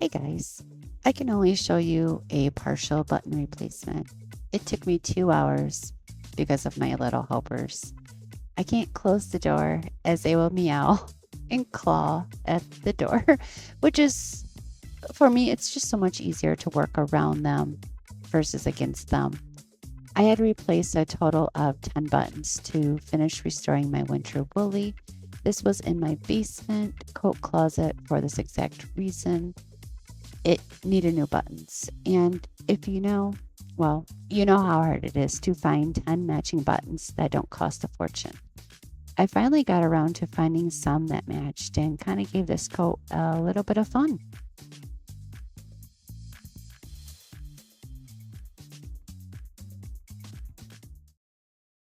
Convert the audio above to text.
Hey guys, I can only show you a partial button replacement. It took me 2 hours because of my little helpers. I can't close the door as they will meow and claw at the door, which is, for me, it's just so much easier to work around them versus against them. I had replaced a total of 10 buttons to finish restoring my winter woolly. This was in my basement coat closet for this exact reason. It needed new buttons. And if you know, well, you know how hard it is to find 10 matching buttons that don't cost a fortune. I finally got around to finding some that matched and kind of gave this coat a little bit of fun.